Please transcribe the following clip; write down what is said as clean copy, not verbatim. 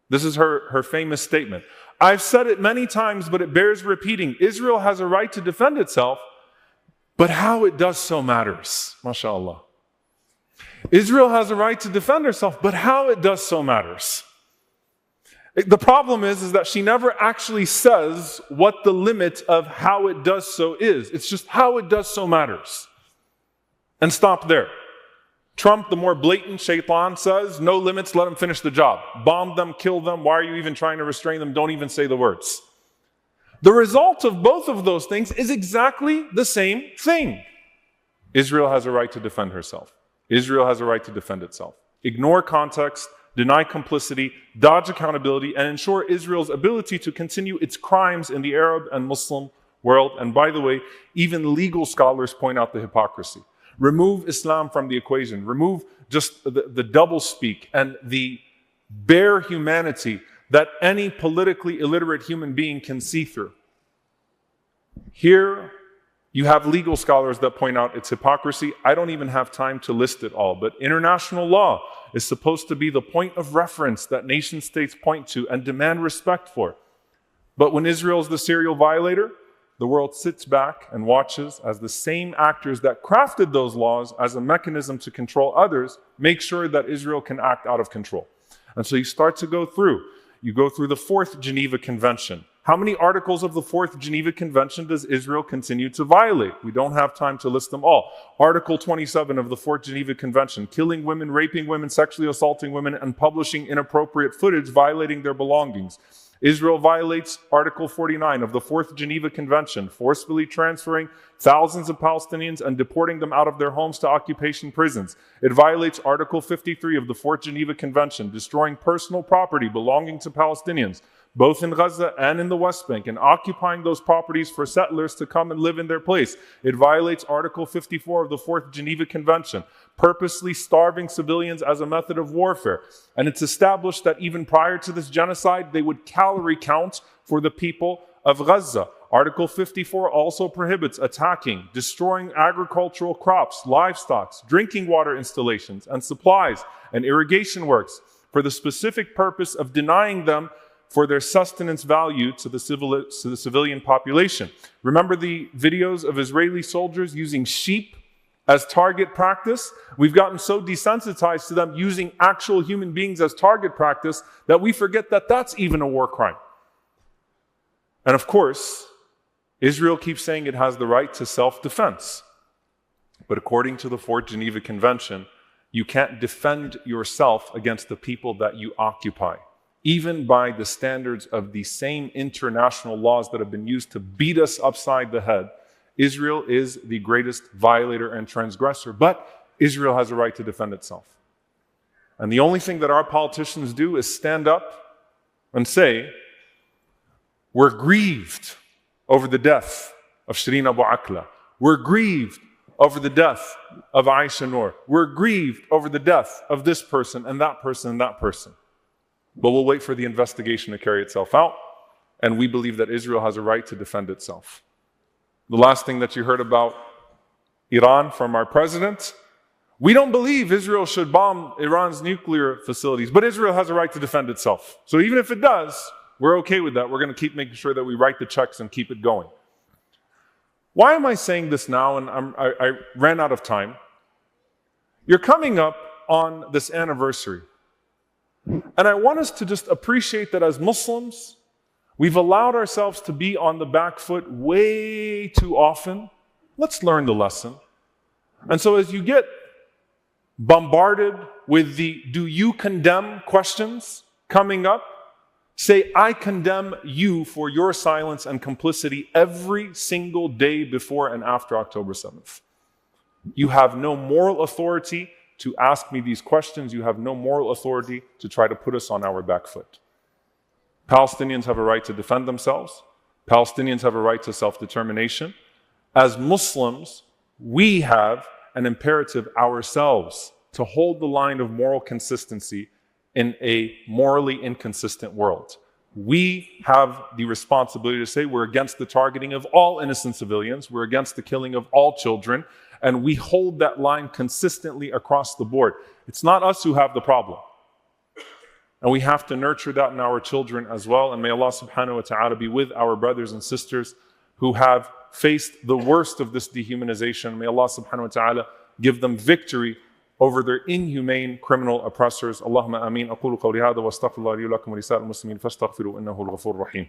This is her famous statement. I've said it many times, but it bears repeating. Israel has a right to defend itself, but how it does so matters. MashaAllah. Israel has a right to defend herself, but how it does so matters. The problem is that she never actually says what the limit of how it does so is. It's just how it does so matters. And stop there. Trump, the more blatant shaitan, says, no limits, let them finish the job. Bomb them, kill them. Why are you even trying to restrain them? Don't even say the words. The result of both of those things is exactly the same thing. Israel has a right to defend herself. Israel has a right to defend itself. Ignore context, deny complicity, dodge accountability, and ensure Israel's ability to continue its crimes in the Arab and Muslim world. And by the way, even legal scholars point out the hypocrisy. Remove Islam from the equation. Remove just the doublespeak and the bare humanity that any politically illiterate human being can see through. Here, you have legal scholars that point out its hypocrisy. I don't even have time to list it all, but international law is supposed to be the point of reference that nation states point to and demand respect for. But when Israel is the serial violator, the world sits back and watches as the same actors that crafted those laws as a mechanism to control others make sure that Israel can act out of control. And so you start to go through. You go through the Fourth Geneva Convention. How many articles of the Fourth Geneva Convention does Israel continue to violate? We don't have time to list them all. Article 27 of the Fourth Geneva Convention, killing women, raping women, sexually assaulting women, and publishing inappropriate footage violating their belongings. Israel violates Article 49 of the Fourth Geneva Convention, forcefully transferring thousands of Palestinians and deporting them out of their homes to occupation prisons. It violates Article 53 of the Fourth Geneva Convention, destroying personal property belonging to Palestinians, both in Gaza and in the West Bank, and occupying those properties for settlers to come and live in their place. It violates Article 54 of the Fourth Geneva Convention, purposely starving civilians as a method of warfare. And it's established that even prior to this genocide, they would calorie count for the people of Gaza. Article 54 also prohibits attacking, destroying agricultural crops, livestock, drinking water installations, and supplies and irrigation works for the specific purpose of denying them for their sustenance value to the civilian population. Remember the videos of Israeli soldiers using sheep as target practice? We've gotten so desensitized to them using actual human beings as target practice that we forget that that's even a war crime. And of course, Israel keeps saying it has the right to self-defense. But according to the Fourth Geneva Convention, you can't defend yourself against the people that you occupy, even by the standards of the same international laws that have been used to beat us upside the head. Israel is the greatest violator and transgressor, but Israel has a right to defend itself. And the only thing that our politicians do is stand up and say, we're grieved over the death of Shireen Abu Akla. We're grieved over the death of Aisha Noor. We're grieved over the death of this person and that person and that person. But we'll wait for the investigation to carry itself out, and we believe that Israel has a right to defend itself. The last thing that you heard about Iran from our president, we don't believe Israel should bomb Iran's nuclear facilities, but Israel has a right to defend itself. So even if it does, we're okay with that. We're going to keep making sure that we write the checks and keep it going. Why am I saying this now? And I ran out of time. You're coming up on this anniversary. And I want us to just appreciate that as Muslims, we've allowed ourselves to be on the back foot way too often. Let's learn the lesson. And so as you get bombarded with the "do you condemn" questions coming up, say, I condemn you for your silence and complicity every single day before and after October 7th. You have no moral authority to ask me these questions. You have no moral authority to try to put us on our back foot. Palestinians have a right to defend themselves. Palestinians have a right to self-determination. As Muslims, we have an imperative ourselves to hold the line of moral consistency in a morally inconsistent world. We have the responsibility to say we're against the targeting of all innocent civilians, we're against the killing of all children, and we hold that line consistently across the board. It's not us who have the problem. And we have to nurture that in our children as well. And may Allah subhanahu wa ta'ala be with our brothers and sisters who have faced the worst of this dehumanization. May Allah subhanahu wa ta'ala give them victory over their inhumane criminal oppressors. Allahumma ameen. أقول قولي هذا واستغفر الله لي ولكم ولسائر المسلمين فاستغفروا إنه الغفور الرحيم.